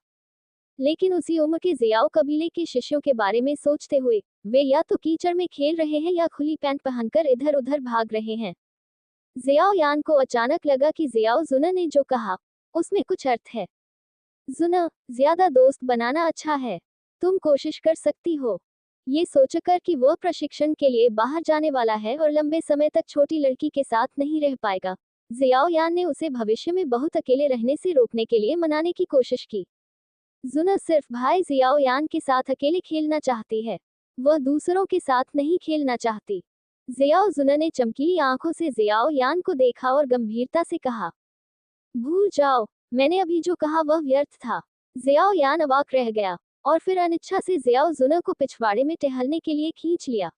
लेकिन उसी उम्र के जियाओ कबीले के शिष्यों के बारे में सोचते हुए वे या तो कीचड़ में खेल रहे हैं या खुली पैंट पहनकर इधर उधर भाग रहे हैं। जियाओ यान को अचानक लगा कि जियाओ जुना ने जो कहा उसमें कुछ अर्थ है। जुना, ज्यादा दोस्त बनाना अच्छा है। तुम कोशिश कर सकती हो। ये सोचकर कि वह प्रशिक्षण के लिए बाहर जाने वाला है और लंबे समय तक छोटी लड़की के साथ नहीं रह पाएगा, जियाओ यान ने उसे भविष्य में बहुत अकेले रहने से रोकने के लिए मनाने की कोशिश की। जुना सिर्फ भाई जियाओ यान के साथ अकेले खेलना चाहती है, वह दूसरों के साथ नहीं खेलना चाहती। जियाओ जुना ने चमकीली आंखों से जियाओ यान को देखा और गंभीरता से कहा, भूल जाओ, मैंने अभी जो कहा वह व्यर्थ था। जियाओ यान अवाक रह गया और फिर अनिच्छा से जियाओ जुना को पिछवाड़े में टहलने के लिए खींच लिया।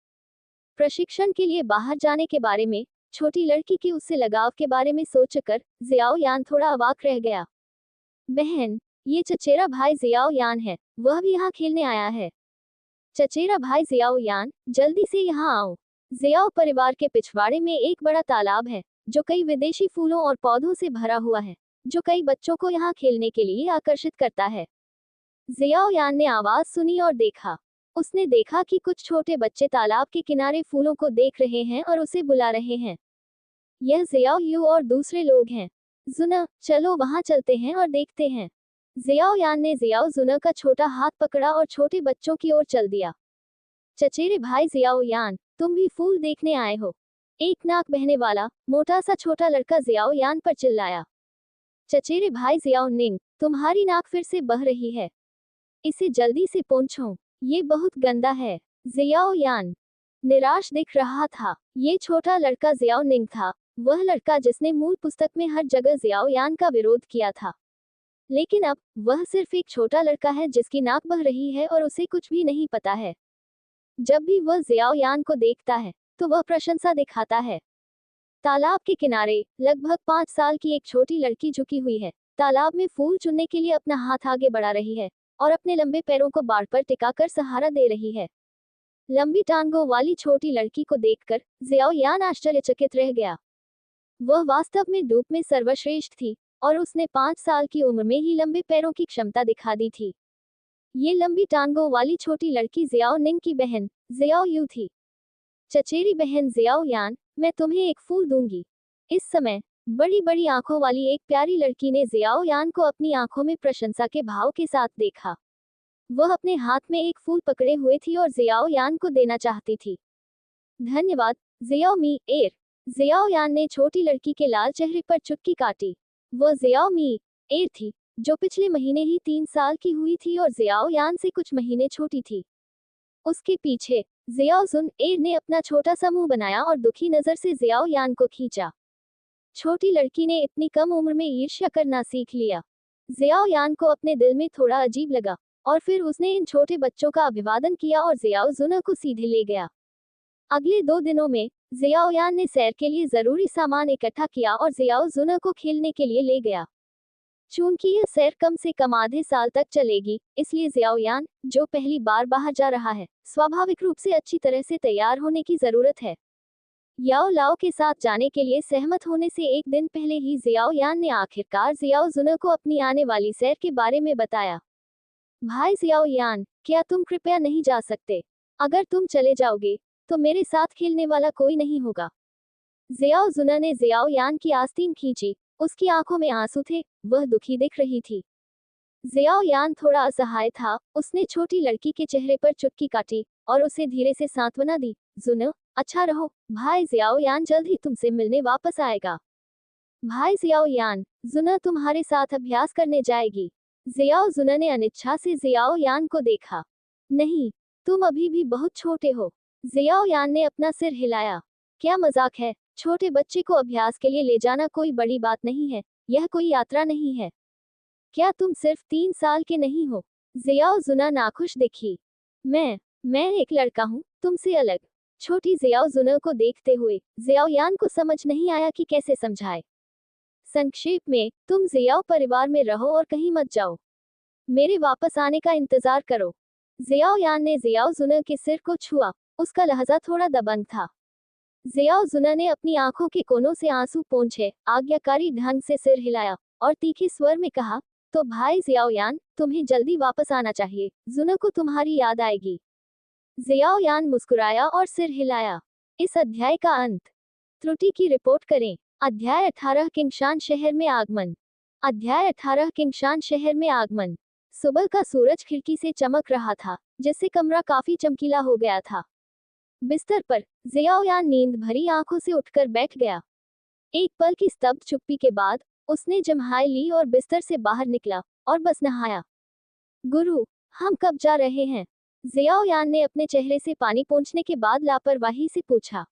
प्रशिक्षण के लिए बाहर जाने के बारे में, छोटी लड़की के उससे लगाव के बारे में सोचकर जियाओ यान थोड़ा अवाक रह गया। बहन, ये चचेरा भाई जियाओ यान है, वह भी यहाँ खेलने आया है। चचेरा भाई जियाओ यान, जल्दी से यहाँ आओ। जियाओ परिवार के पिछवाड़े में एक बड़ा तालाब है, जो कई विदेशी फूलों और पौधों से भरा हुआ है, जो कई बच्चों को यहाँ खेलने के लिए आकर्षित करता है। जियाओ यान ने आवाज सुनी और देखा। उसने देखा कि कुछ छोटे बच्चे तालाब के किनारे फूलों को देख रहे हैं और उसे बुला रहे हैं। यह जियाओ यू और दूसरे लोग हैं। जुना, चलो वहां चलते हैं और देखते हैं। जियाओ यान ने जियाओ जुना का छोटा हाथ पकड़ा और छोटे बच्चों की ओर चल दिया। चचेरे भाई जियाओ यान, तुम भी फूल देखने आए हो? एक नाक बहने वाला मोटा सा छोटा लड़का जियाओ यान पर चिल्लाया। चचेरे भाई जियाओ निंग, तुम्हारी नाक फिर से बह रही है, इसे जल्दी से पोंछो, ये बहुत गंदा है। जियाओ यान निराश दिख रहा था। ये छोटा लड़का जियाओ निंग था, वह लड़का जिसने मूल पुस्तक में हर जगह जियाओ यान का विरोध किया था। लेकिन अब वह सिर्फ एक छोटा लड़का है जिसकी नाक बह रही है और उसे कुछ भी नहीं पता है। जब भी वह जियाओ यान को देखता है तो वह प्रशंसा दिखाता है। तालाब के किनारे लगभग 5 साल की एक छोटी लड़की झुकी हुई है, तालाब में फूल चुनने के लिए अपना हाथ आगे बढ़ा रही है और अपने लंबे पैरों को बाड़ पर टिकाकर सहारा दे रही है। लंबी टांगों वाली छोटी लड़की को देखकर जियाओ यान आश्चर्यचकित रह गया। वह वास्तव में धूप में सर्वश्रेष्ठ थी और उसने 5 साल की उम्र में ही लंबे पैरों की क्षमता दिखा दी थी। ये लंबी टांगों वाली छोटी लड़की जियाओ निंग की बहन जियाओ यू थी। चचेरी बहन जियाओ यान, मैं तुम्हें एक फूल दूंगी। इस समय बड़ी बड़ी आंखों वाली एक प्यारी लड़की ने जियाओ यान को अपनी आंखों में प्रशंसा के भाव के साथ देखा। वह अपने हाथ में एक फूल पकड़े हुए थी और जियाओ यान को देना चाहती थी। धन्यवाद जियाओ मी एर। जियाओ यान ने छोटी लड़की के लाल चेहरे पर चुटकी काटी। वह जियाओ मी एर थी, जो पिछले महीने ही 3 साल की हुई थी और जियाओ यान से कुछ महीने छोटी थी। उसके पीछे जियाओ जुन एर ने अपना छोटा सा मुंह बनाया और दुखी नजर से जियाओ यान को खींचा। छोटी लड़की ने इतनी कम उम्र में ईर्ष्या करना सीख लिया। जियाओ यान को अपने दिल में थोड़ा अजीब लगा और फिर उसने इन छोटे बच्चों का अभिवादन किया और जियाओ जुना को सीधे ले गया। अगले 2 दिनों में जियाओ यान ने सैर के लिए जरूरी सामान इकट्ठा किया और जियाओ जुना को खेलने के लिए ले गया। चूंकि यह सैर कम से कम आधे साल तक चलेगी, इसलिए जियाओ यान, जो पहली बार बाहर जा रहा है, स्वाभाविक रूप से अच्छी तरह से तैयार होने की जरूरत है। याओ लाओ के साथ जाने के लिए सहमत होने से एक दिन पहले ही जियाओ यान ने आखिरकार जियाओ जुना को अपनी आने वाली सैर के बारे में बताया। भाई जियाओ यान, क्या तुम कृपया नहीं जा सकते? अगर तुम चले जाओगे तो मेरे साथ खेलने वाला कोई नहीं होगा। जियाओ जुना ने जियाओ यान की आस्तीन खींची। उसकी आंखों में आंसू थे, वह दुखी दिख रही थी। जियाओ यान थोड़ा असहाय था। उसने छोटी लड़की के चेहरे पर चुटकी काटी और उसे धीरे से सांत्वना दी। जुना, अच्छा रहो, भाई जियाओ यान जल्द ही तुमसे मिलने वापस आएगा। भाई जियाओ यान, जुना तुम्हारे साथ अभ्यास करने जाएगी। जियाओ जुना ने अनिच्छा से जियाओ यान को देखा। नहीं, तुम अभी भी बहुत छोटे हो। जियाओ यान ने अपना सिर हिलाया। क्या मजाक है, छोटे बच्चे को अभ्यास के लिए ले जाना कोई बड़ी बात नहीं है, यह कोई यात्रा नहीं है। क्या तुम सिर्फ 3 साल के नहीं हो? जियाओ जुना नाखुश दिखी। मैं एक लड़का हूँ, तुमसे अलग। छोटी जियाओ जुना को देखते हुए जियाओ यान को समझ नहीं आया कि कैसे समझाए। संक्षेप में, तुम जियाओ परिवार में रहो और कहीं मत जाओ। मेरे वापस आने का इंतजार करो। जियाओ यान ने जियाओ जुना के सिर को छुआ। उसका लहजा थोड़ा दबंग था। जियाओ जुना ने अपनी आंखों के कोनों से आंसू पोंछे, आज्ञाकारी ढंग से सिर हिलाया और तीखे स्वर में कहा, तो भाई जियाओ यान, तुम्हें जल्दी वापस आना चाहिए। जुना को तुम्हारी याद आएगी। जियाओ यान मुस्कुराया और सिर हिलाया। इस अध्याय का अंत। त्रुटि की रिपोर्ट करें। अध्याय 18 किंगशान शहर में आगमन। अध्याय 18 किंगशान शहर में आगमन। सुबह का सूरज खिड़की से चमक रहा था, जिससे कमरा काफी चमकीला हो गया था। बिस्तर पर जियाओयान नींद भरी आंखों से उठकर बैठ गया। एक पल की स्तब्ध चुप्पी के बाद उसने जम्हाई ली और बिस्तर से बाहर निकला और बस नहाया। गुरु, हम कब जा रहे हैं? जियाओयान ने अपने चेहरे से पानी पोंछने के बाद लापरवाही से पूछा।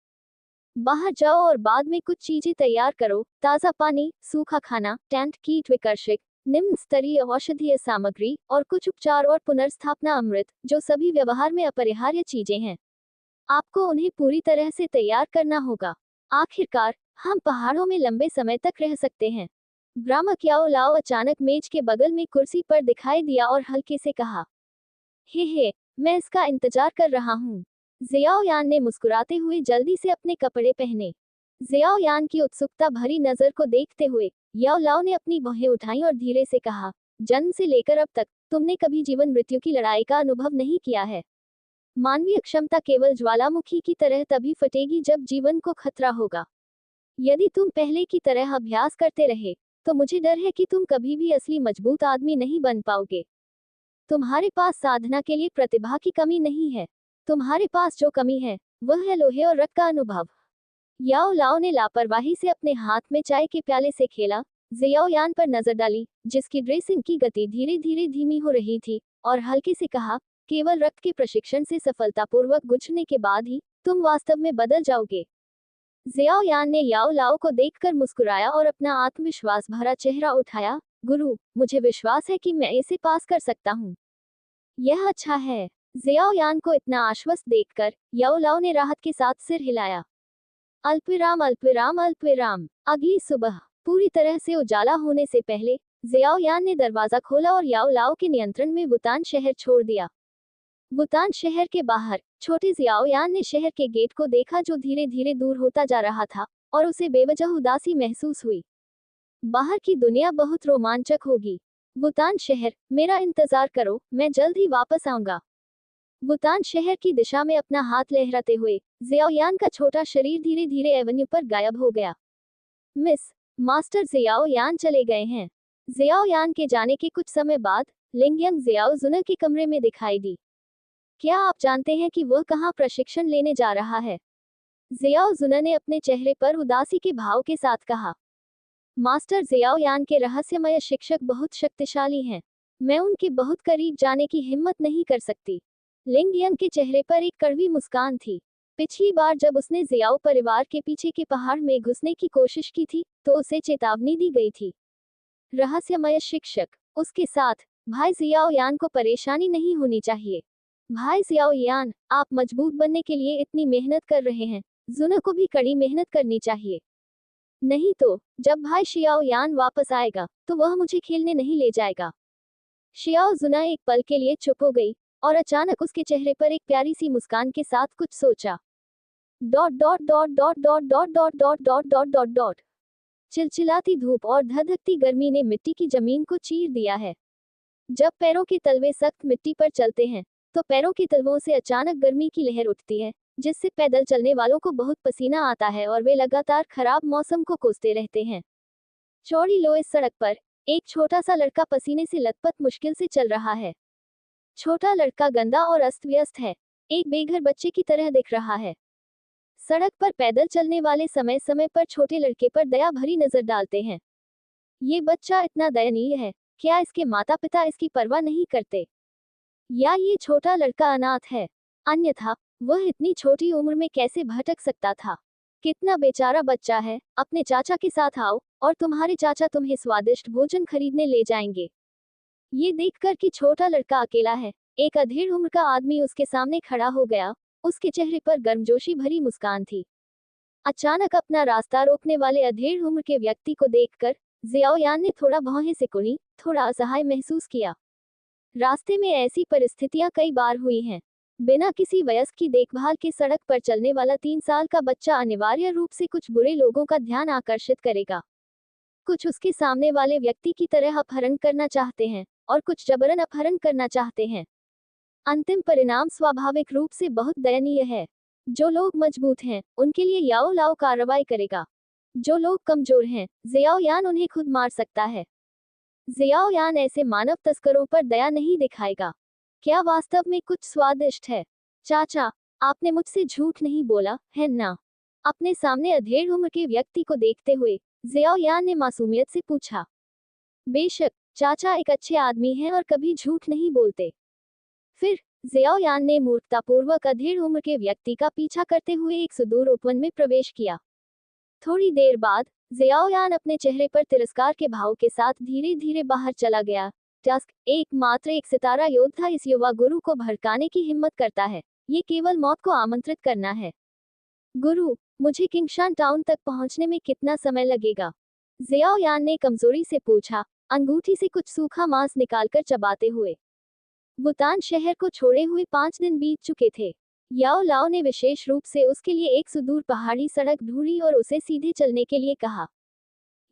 बाहर जाओ और बाद में कुछ चीजें तैयार करो, ताज़ा पानी, सूखा खाना, टेंट, कीट विकर्षक, निम्न स्तरीय औषधीय सामग्री और कुछ उपचार और पुनर्स्थापना अमृत, जो सभी व्यवहार में अपरिहार्य चीजें हैं। आपको उन्हें पूरी तरह से तैयार करना होगा। आखिरकार हम पहाड़ों में लंबे समय तक रह सकते हैं। भ्रामक याओ लाओ अचानक मेज के बगल में कुर्सी पर दिखाई दिया और हल्के से कहा, हे, मैं इसका इंतजार कर रहा हूँ। जियाओयान ने मुस्कुराते हुए जल्दी से अपने कपड़े पहने। जियाओयान की उत्सुकता भरी नजर को देखते हुए याओ लाओ ने अपनी बाहें उठाई और धीरे से कहा, जन्म से लेकर अब तक तुमने कभी जीवन मृत्यु की लड़ाई का अनुभव नहीं किया है। मानवीय क्षमता केवल ज्वालामुखी की तरह तभी फटेगी जब जीवन को खतरा होगा। यदि तुम पहले की तरह अभ्यास करते रहे, तो मुझे डर है कि तुम कभी भी असली मजबूत आदमी नहीं बन पाओगे। तुम्हारे पास साधना के लिए प्रतिभा की कमी नहीं है। तुम्हारे पास जो कमी है, वह है लोहे और रक्त का अनुभव। याओ लाओ ने लापरवाही से अपने हाथ में चाय के प्याले से खेला, जियाओयान पर नजर डाली, जिसकी ड्रेसिंग की गति धीरे धीरे धीमी हो रही थी, और हल्के से कहा, केवल रक्त के प्रशिक्षण से सफलतापूर्वक गुजरने के बाद ही तुम वास्तव में बदल जाओगे। जियाओयान ने याओ लाओ को देखकर मुस्कुराया और अपना आत्मविश्वास भरा चेहरा उठाया। गुरु, मुझे विश्वास है कि मैं इसे पास कर सकता हूँ। यह अच्छा है। जियाओयान को इतना आश्वस्त देखकर याओ लाओ ने राहत के साथ सिर हिलाया। अल्पविराम अल्पविराम अल्पविराम। अगली सुबह पूरी तरह से उजाला होने से पहले जियाओयान ने दरवाजा खोला और याओ लाओ के नियंत्रण में वुतान शहर छोड़ दिया। वुतान शहर के बाहर छोटे जियाओयान ने शहर के गेट को देखा, जो धीरे धीरे दूर होता जा रहा था, और उसे बेवजह उदासी महसूस हुई। बाहर की दुनिया बहुत रोमांचक होगी। वुतान शहर, मेरा इंतजार करो, मैं जल्द ही वापस आऊंगा। वुतान शहर की दिशा में अपना हाथ लहराते हुए जियाओयान का छोटा शरीर धीरे धीरे एवेन्यू पर गायब हो गया। मिस मास्टर जियाओयान चले गए हैं। जियाओयान के जाने के कुछ समय बाद लिंगयंग जियाओ जुना के कमरे में दिखाई दी। क्या आप जानते हैं कि वह कहाँ प्रशिक्षण लेने जा रहा है? जियाओ जुना ने अपने चेहरे पर उदासी के भाव के साथ कहा। मास्टर जियाओयान के रहस्यमय शिक्षक बहुत शक्तिशाली हैं। मैं उनके बहुत करीब जाने की हिम्मत नहीं कर सकती। लिंगयंग के चेहरे पर एक कड़वी मुस्कान थी। पिछली बार जब उसने जियाओ परिवार के पीछे के पहाड़ में घुसने की कोशिश की थी, तो उसे चेतावनी दी गई थी। रहस्यमय शिक्षक, उसके साथ भाई जियाओयान को परेशानी नहीं होनी चाहिए। भाई जियाओयान, आप मजबूत बनने के लिए इतनी मेहनत कर रहे हैं, जुना को भी कड़ी मेहनत करनी चाहिए। नहीं तो जब भाई शियाओयान वापस आएगा, तो वह मुझे खेलने नहीं ले जाएगा। शियाओ जुना एक पल के लिए चुप हो गई, और अचानक उसके चेहरे पर एक प्यारी सी मुस्कान के साथ कुछ सोचा। Dot dot dot dot dot dot dot dot dot dot dot dot. चिलचिलाती धूप और धधकती गर्मी ने मिट्टी की जमीन को चीर दिया है। जब पैरों के तलवे सख्त मिट्टी पर चलते हैं, तो पैरों के तलवों से अचानक गर्मी की लहर उठती है, जिससे पैदल चलने वालों को बहुत पसीना आता है और वे लगातार खराब मौसम को कोसते रहते हैं। चौड़ी लोएस सड़क पर एक छोटा सा लड़का पसीने से लथपथ मुश्किल से चल रहा है। छोटा लड़का गंदा और अस्त व्यस्त है, एक बेघर बच्चे की तरह दिख रहा है। सड़क पर पैदल चलने वाले समय समय पर छोटे लड़के पर दया भरी नजर डालते हैं। ये बच्चा इतना दयनीय है, क्या इसके माता पिता इसकी परवाह नहीं करते? या ये छोटा लड़का अनाथ है? अन्यथा वह इतनी छोटी उम्र में कैसे भटक सकता था? कितना बेचारा बच्चा है। अपने चाचा के साथ आओ, और तुम्हारे चाचा तुम्हें स्वादिष्ट भोजन खरीदने ले जाएंगे। ये देखकर कि छोटा लड़का अकेला है, एक अधेड़ उम्र का आदमी उसके सामने खड़ा हो गया। उसके चेहरे पर गर्मजोशी भरी मुस्कान थी। अचानक अपना रास्ता रोकने वाले अधेड़ उम्र के व्यक्ति को देखकर जियाओयान ने थोड़ा भौहें सिकुड़ी, थोड़ा असहाय महसूस किया। रास्ते में ऐसी परिस्थितियां कई बार हुई हैं। बिना किसी वयस्क की देखभाल के सड़क पर चलने वाला 3 साल का बच्चा अनिवार्य रूप से कुछ बुरे लोगों का ध्यान आकर्षित करेगा। कुछ उसके सामने वाले व्यक्ति की तरह अपहरण करना चाहते हैं, और कुछ जबरन अपहरण करना चाहते हैं। अंतिम परिणाम स्वाभाविक रूप से बहुत दयनीय है। जो लोग मजबूत हैं, उनके लिए याओ लाओ कार्रवाई करेगा। जो लोग कमजोर हैं, जियाओयान उन्हें खुद मार सकता है। जियाओयान ऐसे मानव तस्करों पर दया नहीं दिखाएगा। क्या वास्तव में कुछ स्वादिष्ट है? चाचा, आपने मुझसे झूठ नहीं बोला, है ना? अपने सामने अधेड़ उम्र के व्यक्ति को देखते हुए जियाओयान ने मासूमियत से पूछा। बेशक, चाचा एक अच्छे आदमी हैं और कभी झूठ नहीं बोलते। फिर जियाओयान ने मूर्खतापूर्वक अधेड़ उम्र के व्यक्ति का पीछा करते हुए एक सुदूर उपवन में प्रवेश किया। थोड़ी देर बाद जियाओयान अपने चेहरे पर तिरस्कार के भाव के साथ धीरे धीरे बाहर चला गया। टस्क, एकमात्र एक सितारा योद्धा इस युवा गुरु को भड़काने की हिम्मत करता है। ये केवल मौत को आमंत्रित करना है। गुरु, मुझे किंगशान टाउन तक पहुंचने में कितना समय लगेगा? जियाओयान ने कमजोरी से पूछा, अंगूठी से कुछ सूखा मांस निकालकर चबाते हुए। वुतान शहर को छोड़े हुए 5 दिन बीत चुके थे। याओ लाओ ने विशेष रूप से उसके लिए एक सुदूर पहाड़ी सड़क ढूंढी और उसे सीधे चलने के लिए कहा।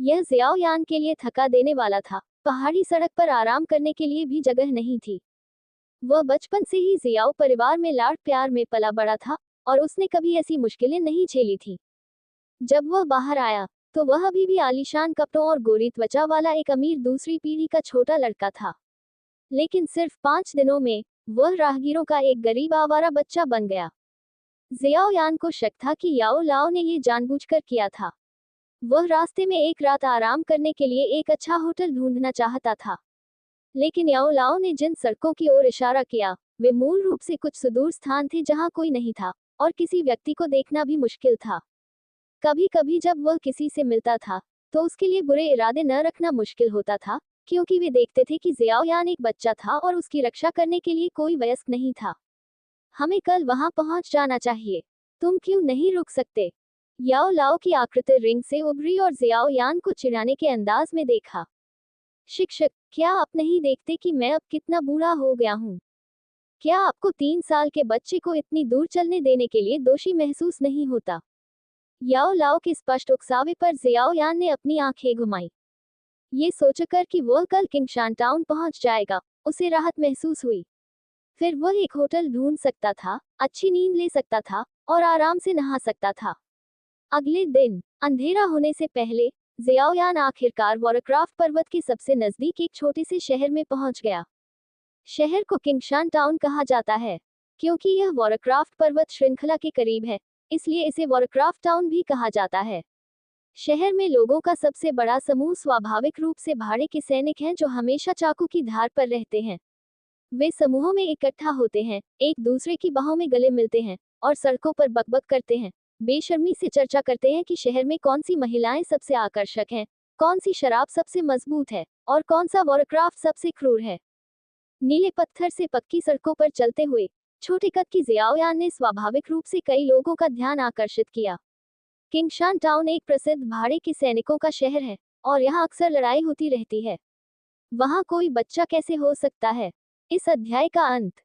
यह जियाओयान के लिए थका देने वाला था। पहाड़ी सड़क पर आराम करने के लिए भी जगह नहीं थी। वह बचपन से ही जियाओ परिवार में लाड़ प्यार में पला बड़ा था और उसने कभी ऐसी मुश्किलें नहीं झेली थी। जब वह बाहर आया तो वह अभी भी आलीशान कपड़ों और गोरी त्वचा वाला एक अमीर दूसरी पीढ़ी का छोटा लड़का था। लेकिन सिर्फ 5 दिनों में वह राहगीरों का एक गरीब आवारा बच्चा बन गया। जियाओयान को शक था कि याओ लाओ ने ये जानबूझकर किया था। वह रास्ते में एक रात आराम करने के लिए एक अच्छा होटल ढूंढना चाहता था। लेकिन याओ लाओ ने जिन सड़कों की ओर इशारा किया वे मूल रूप से कुछ सुदूर स्थान थे जहां कोई नहीं था और किसी व्यक्ति को देखना भी मुश्किल था। कभी कभी जब वह किसी से मिलता था तो उसके लिए बुरे इरादे न रखना मुश्किल होता था, क्योंकि वे देखते थे कि जियाओयान एक बच्चा था और उसकी रक्षा करने के लिए कोई वयस्क नहीं था। हमें कल वहां पहुंच जाना चाहिए। तुम क्यों नहीं रुक सकते? याओ लाओ की आकृति रिंग से उभरी और जियाओयान को चिढ़ाने के अंदाज में देखा। शिक्षक, क्या आप नहीं देखते कि मैं अब कितना बूढ़ा हो गया हूँ? क्या आपको 3 साल के बच्चे को इतनी दूर चलने देने के लिए दोषी महसूस नहीं होता? याओ लाओ के स्पष्ट उकसावे पर जियाओयान ने अपनी आंखें घुमाई। ये सोचकर कि वह कल किंगशान टाउन पहुंच जाएगा, उसे राहत महसूस हुई। फिर वह एक होटल ढूंढ सकता था, अच्छी नींद ले सकता था और आराम से नहा सकता था। अगले दिन अंधेरा होने से पहले जियाओयान आखिरकार वॉरक्राफ्ट पर्वत के सबसे नजदीक एक छोटे से शहर में पहुंच गया। शहर को किंगशान टाउन कहा जाता है क्योंकि यह वॉरक्राफ्ट पर्वत श्रृंखला के करीब है, इसलिए इसे वॉरक्राफ्ट टाउन भी कहा जाता है। शहर में लोगों का सबसे बड़ा समूह स्वाभाविक रूप से भाड़े के सैनिक हैं जो हमेशा चाकू की धार पर रहते हैं। वे समूहों में इकट्ठा होते हैं, एक दूसरे की बाहों में गले मिलते हैं और सड़कों पर बकबक करते हैं। बेशर्मी से चर्चा करते हैं कि शहर में कौन सी महिलाएं सबसे आकर्षक हैं, कौन सी शराब सबसे मजबूत है और कौन सा वॉरक्राफ्ट सबसे क्रूर है। नीले पत्थर से पक्की सड़कों पर चलते हुए छोटे कद की जियाओयान ने स्वाभाविक रूप से कई लोगों का ध्यान आकर्षित किया। किंगशान टाउन एक प्रसिद्ध भाड़े के सैनिकों का शहर है और यहाँ अक्सर लड़ाई होती रहती है। वहाँ कोई बच्चा कैसे हो सकता है? इस अध्याय का अंत।